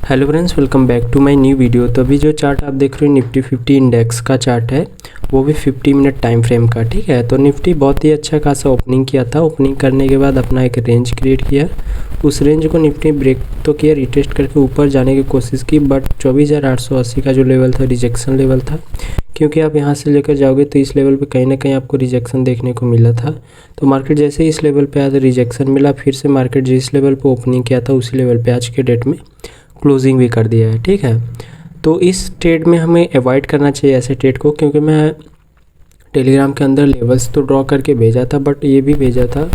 Hello friends, welcome back to my new video. तो अभी जो चार्ट आप देख रहे हो निफ्टी 50 इंडेक्स का चार्ट है, वो भी 50 मिनट टाइम फ्रेम का। ठीक है, तो निफ्टी बहुत ही अच्छा खासा ओपनिंग किया था। ओपनिंग करने के बाद अपना एक रेंज क्रिएट किया। उस रेंज को निफ्टी ब्रेक तो किया, रिटेस्ट करके ऊपर जाने की कोशिश की, बट 24,880 का जो लेवल था रिजेक्शन लेवल था, क्योंकि आप यहाँ से लेकर जाओगे तो इस लेवल पे कहीं ना कहीं आपको रिजेक्शन देखने को मिला था। तो मार्केट जैसे ही इस लेवल पे आया तो रिजेक्शन मिला, फिर से मार्केट जिस लेवल पे ओपनिंग किया था उसी लेवल पे आज के डेट में क्लोजिंग भी कर दिया है। ठीक है, तो इस ट्रेड में हमें अवॉइड करना चाहिए ऐसे ट्रेड को, क्योंकि मैं टेलीग्राम के अंदर लेवल्स तो ड्रॉ करके भेजा था, बट ये भी भेजा था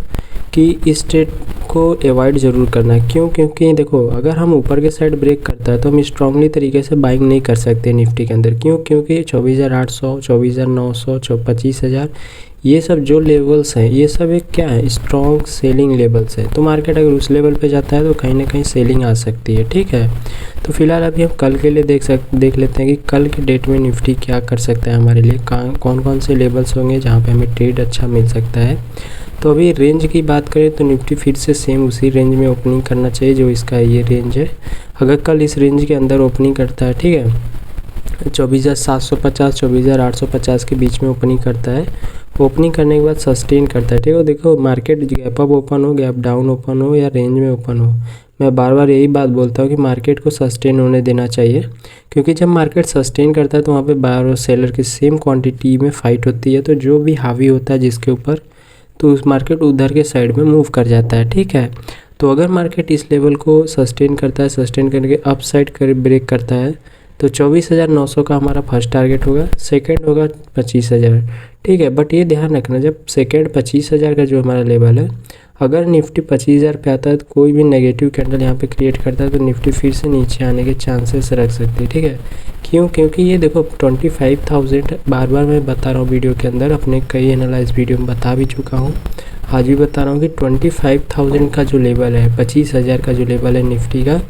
कि इस ट्रेड को अवॉइड ज़रूर करना है। क्यों? क्योंकि देखो, अगर हम ऊपर के साइड ब्रेक करता है तो हम स्ट्रांगली तरीके से बाइंग नहीं कर सकते निफ्टी के अंदर। क्यों? क्योंकि 24,800, 24,900, 25,000 ये सब जो लेवल्स हैं, ये सब एक क्या है, स्ट्रॉन्ग सेलिंग लेवल्स हैं। तो मार्केट अगर उस लेवल पे जाता है तो कहीं ना कहीं सेलिंग आ सकती है। ठीक है, तो फिलहाल अभी हम कल के लिए देख लेते हैं कि कल के डेट में निफ्टी क्या कर सकता है हमारे लिए, कौन कौन से लेवल्स होंगे जहाँ पे हमें ट्रेड अच्छा मिल सकता है। तो अभी रेंज की बात करें तो निफ्टी फिर से सेम उसी रेंज में ओपनिंग करना चाहिए जो इसका ये रेंज है। अगर कल इस रेंज के अंदर ओपनिंग करता है, ठीक है, 24,750 24,850 के बीच में ओपनिंग करता है, ओपनिंग करने के बाद सस्टेन करता है। ठीक है, देखो मार्केट गैप अप ओपन हो, गैप डाउन ओपन हो या रेंज में ओपन हो, मैं बार बार यही बात बोलता हूँ कि मार्केट को सस्टेन होने देना चाहिए। क्योंकि जब मार्केट सस्टेन करता है तो वहाँ पे बायर और सेलर की सेम क्वांटिटी में फाइट होती है, तो जो भी हावी होता है जिसके ऊपर, तो उस मार्केट उधर के साइड में मूव कर जाता है। ठीक है, तो अगर मार्केट इस लेवल को सस्टेन करता है, सस्टेन करके अप साइड कर ब्रेक करता है, तो 24,900 का हमारा फर्स्ट टारगेट होगा, सेकंड होगा 25,000। ठीक है, बट ये ध्यान रखना, जब सेकंड 25,000 का जो हमारा लेवल है, अगर निफ्टी 25,000 पे आता है तो कोई भी नेगेटिव कैंडल यहाँ पे क्रिएट करता है तो निफ्टी फिर से नीचे आने के चांसेस रख सकती है। ठीक है, क्यों? क्योंकि ये देखो 25,000, बार बार मैं बता रहा हूँ वीडियो के अंदर, अपने कई एनालाइज वीडियो में बता भी चुका हूँ, आज भी बता रहा हूँ कि 25,000 का जो लेवल है, 25,000 का जो लेवल है निफ्टी का,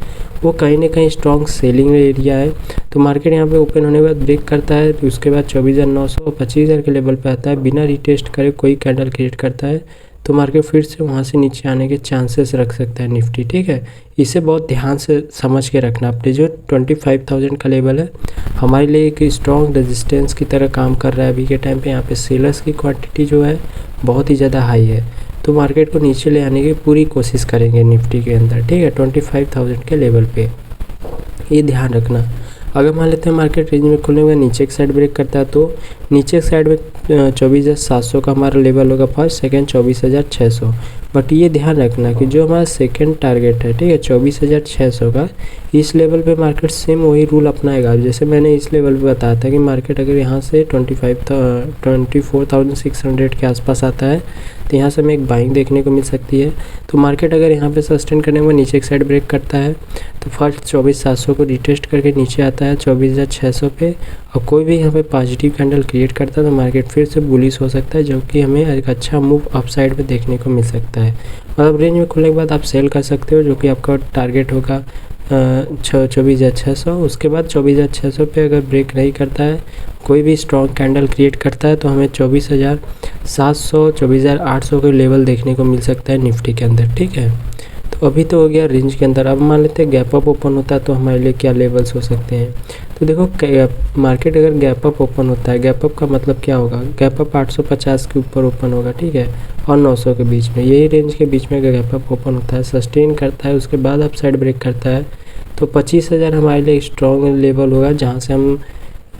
वो कहीं ना कहीं स्ट्रॉन्ग सेलिंग एरिया है। तो मार्केट यहाँ पे ओपन होने के बाद ब्रेक करता है, तो उसके बाद 24,900 25,000 के लेवल पे आता है, बिना रिटेस्ट करे कोई कैंडल क्रिएट करता है तो मार्केट फिर से वहाँ से नीचे आने के चांसेस रख सकता है निफ्टी। ठीक है, इसे बहुत ध्यान से समझ के रखना। अपने जो 25,000 का लेवल है हमारे लिए एक स्ट्रॉन्ग रेजिस्टेंस की तरह काम कर रहा है अभी के टाइम पे। यहाँ पे सेलर्स की क्वांटिटी जो है बहुत ही ज़्यादा हाई है, तो मार्केट को नीचे ले आने की पूरी कोशिश करेंगे निफ्टी के अंदर। ठीक है, 25,000 के लेवल पे ये ध्यान रखना। अगर मान लेते हैं मार्केट रेंज में खुलने में नीचे की साइड ब्रेक करता है तो नीचे की साइड में 24,700 का हमारा लेवल होगा फर्स्ट, सेकंड 24,600। बट ये ध्यान रखना कि जो हमारा सेकंड टारगेट है, ठीक है, 24,600 का, इस लेवल पे मार्केट सेम वही रूल अपनाएगा जैसे मैंने इस लेवल पे बताया था कि मार्केट अगर यहाँ से 24,600 के आसपास आता है तो यहाँ से हमें एक बाइंग देखने को मिल सकती है। तो मार्केट अगर यहाँ पे सस्टेन करने में नीचे की साइड ब्रेक करता है तो फर्स्ट 24,700 को रिटेस्ट करके नीचे आता है 24,600 पे, और कोई भी यहाँ पे पॉजिटिव कैंडल क्रिएट करता है तो मार्केट फिर से बुलिश हो सकता है, जो कि हमें एक अच्छा मूव अप साइड में देखने को मिल सकता है। मतलब रेंज में खुलने के बाद आप सेल कर सकते हो, जो कि आपका टारगेट होगा 24,600। उसके बाद 24,600 पे अगर ब्रेक नहीं करता है, कोई भी स्ट्रॉन्ग कैंडल क्रिएट करता है तो हमें 24,700 24,800 के लेवल देखने को मिल सकता है निफ्टी के अंदर। ठीक है, तो अभी तो हो गया रेंज के अंदर। अब मान लेते हैं गैप अप ओपन होता है तो हमारे लिए क्या लेवल्स हो सकते हैं। तो देखो मार्केट अगर गैप अप ओपन होता है, गैप अप का मतलब क्या होगा, गैप अप 850 के ऊपर ओपन होगा, ठीक है, और 900 के बीच में, यही रेंज के बीच में अगर गैप अप ओपन होता है, सस्टेन करता है, उसके बाद अप साइड ब्रेक करता है, तो 25,000 हमारे लिए स्ट्रॉन्ग लेवल होगा जहाँ से हम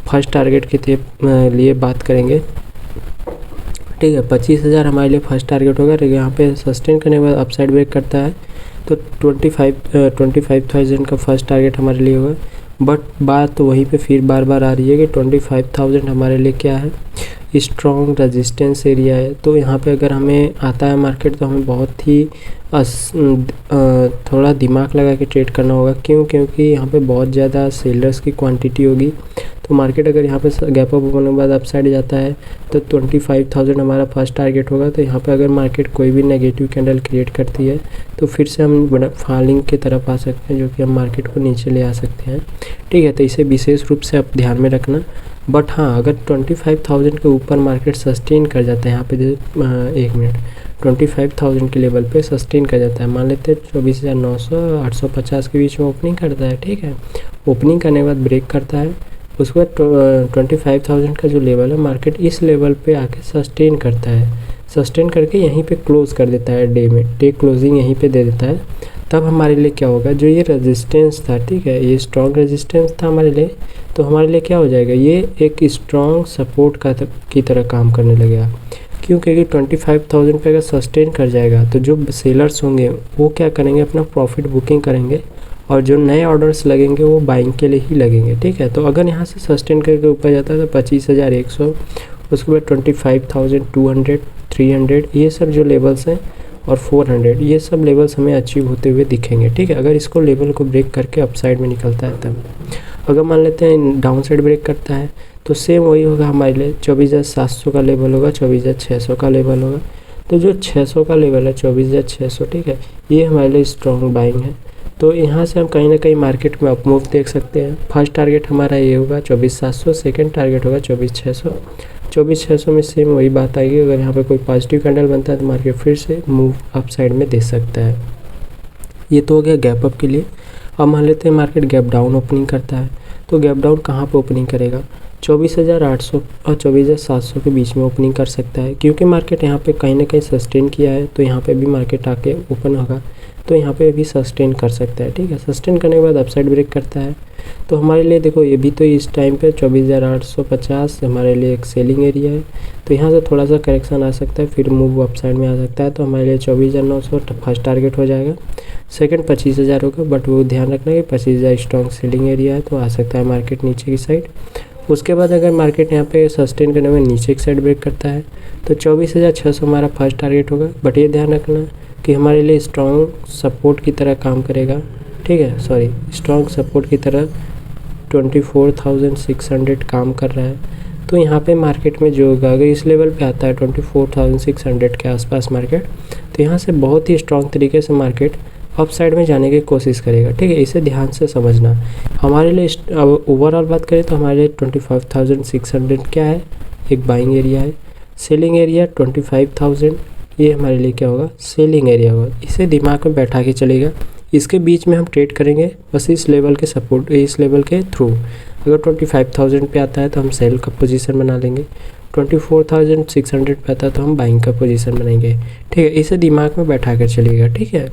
फर्स्ट टारगेट के लिए बात करेंगे। ठीक है, 25,000 हमारे लिए फर्स्ट टारगेट होगा। यहाँ पे सस्टेन करने के बाद अप साइड ब्रेक करता है तो 25,000 का फर्स्ट टारगेट हमारे लिए होगा। बट बात तो वहीं पे फिर बार बार आ रही है कि 25,000 हमारे लिए क्या है, स्ट्रॉन्ग रेजिस्टेंस एरिया है। तो यहाँ पे अगर हमें आता है मार्केट तो हमें बहुत ही थोड़ा दिमाग लगा के ट्रेड करना होगा। क्यों? क्योंकि यहाँ पे बहुत ज़्यादा सेलर्स की क्वांटिटी होगी, तो मार्केट अगर यहाँ पे गैप अप होने के बाद अप साइड जाता है तो 25,000 हमारा फर्स्ट टारगेट होगा। तो यहाँ पे अगर मार्केट कोई भी नेगेटिव कैंडल क्रिएट करती है तो फिर से हम बड़ा फॉलिंग की तरफ आ सकते हैं, जो कि हम मार्केट को नीचे ले आ सकते हैं। ठीक है, तो इसे विशेष रूप से आप ध्यान में रखना। बट हाँ, अगर 25,000 के ऊपर मार्केट सस्टेन कर जाता है, यहाँ पे एक मिनट 25,000 के लेवल पे सस्टेन कर जाता है, मान लेते हैं 24,900 850 के बीच में ओपनिंग करता है। ठीक है, ओपनिंग करने के बाद ब्रेक करता है, उसके बाद 25,000 का जो लेवल है मार्केट इस लेवल पे आके सस्टेन करता है, सस्टेन करके यहीं पे क्लोज कर देता है, डे क्लोजिंग यहीं पे दे देता है। तब हमारे लिए क्या होगा, जो ये रेजिस्टेंस था, ठीक है, ये स्ट्रॉन्ग रेजिस्टेंस था हमारे लिए, तो हमारे लिए क्या हो जाएगा, ये एक स्ट्रॉन्ग सपोर्ट की तरह काम करने लगेगा। क्यों, क्योंकि 25,000 पे अगर सस्टेन कर जाएगा तो जो सेलर्स होंगे वो क्या करेंगे, अपना प्रॉफिट बुकिंग करेंगे, और जो नए ऑर्डर्स लगेंगे वो बाइंग के लिए ही लगेंगे। ठीक है, तो अगर यहाँ से सस्टेन करके ऊपर जाता है तो 25,100, उसके बाद 25,200, 300, ये सब जो लेवल्स हैं, और 400, ये सब लेवल्स हमें अचीव होते हुए दिखेंगे। ठीक है, अगर इसको लेवल को ब्रेक करके अपसाइड में निकलता है तब। अगर मान लेते हैं डाउन साइड ब्रेक करता है तो सेम वही होगा हमारे लिए, 24,700 का लेवल होगा, 24,600 का लेवल होगा। तो जो 600 का लेवल है 24,600, ठीक है, ये हमारे लिए स्ट्रॉन्ग बाइंग है। तो यहाँ से हम कहीं ना कहीं मार्केट में अपमूव देख सकते हैं। फर्स्ट टारगेट हमारा ये होगा 24,700, सेकंड टारगेट होगा 24,600। 24,600 में सेम वही बात आएगी, अगर यहाँ पे कोई पॉजिटिव कैंडल बनता है तो मार्केट फिर से मूव अप साइड में दे सकता है। ये तो हो गया गैप अप के लिए। अब मान लेते हैं मार्केट गैप डाउन ओपनिंग करता है, तो गैप डाउन कहाँ पे ओपनिंग करेगा, 24,800 और 24,700 के बीच में ओपनिंग कर सकता है, क्योंकि मार्केट यहाँ पे कहीं ना कहीं सस्टेन किया है, तो यहाँ पे भी मार्केट आके ओपन होगा, तो यहाँ पे भी सस्टेन कर सकता है। ठीक है, सस्टेन करने के बाद अपसाइड ब्रेक करता है, तो हमारे लिए देखो ये भी तो इस टाइम पे 24,850 हमारे लिए एक सेलिंग एरिया है, तो यहाँ से थोड़ा सा करेक्शन आ सकता है, फिर मूव अपसाइड में आ सकता है। तो हमारे लिए 24,900 फर्स्ट टारगेट हो जाएगा, सेकंड 25,000 होगा, बट वो ध्यान रखना कि 25,000 स्ट्रॉन्ग सेलिंग एरिया है, तो आ सकता है मार्केट नीचे की साइड। उसके बाद अगर मार्केट यहाँ पे सस्टेन करने में नीचे की साइड ब्रेक करता है तो 24,600 हमारा फर्स्ट टारगेट होगा, बट ये ध्यान रखना कि हमारे लिए स्ट्रॉन्ग सपोर्ट की तरह काम करेगा। ठीक है, सॉरी, स्ट्रॉन्ग सपोर्ट की तरह 24,600 काम कर रहा है। तो यहाँ पे मार्केट में जो होगा, अगर इस लेवल पे आता है 24,600 के आसपास मार्केट, तो यहाँ से बहुत ही स्ट्रॉन्ग तरीके से मार्केट अप साइड में जाने की कोशिश करेगा। ठीक है, इसे ध्यान से समझना। हमारे लिए अब ओवरऑल बात करें तो हमारे लिए 25,600 क्या है, एक बाइंग एरिया है। सेलिंग एरिया 25,000, ये हमारे लिए क्या होगा, सेलिंग एरिया होगा। इसे दिमाग में बैठा के चलेगा, इसके बीच में हम ट्रेड करेंगे बस इस लेवल के सपोर्ट, इस लेवल के थ्रू। अगर 25,000 पे आता है तो हम सेल का पोजीशन बना लेंगे, 24,600 पे आता है तो हम बाइंग का पोजीशन बनाएंगे। ठीक है, इसे दिमाग में बैठा कर चलिएगा। ठीक है,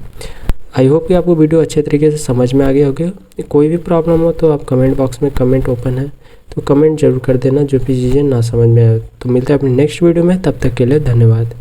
आई होप कि आपको वीडियो अच्छे तरीके से समझ में आ गया होगा। कोई भी प्रॉब्लम हो तो आप कमेंट बॉक्स में कमेंट ओपन है, तो कमेंट जरूर कर देना जो भी चीज़ें ना समझ में आए। तो मिलते हैं अपने नेक्स्ट वीडियो में, तब तक के लिए धन्यवाद।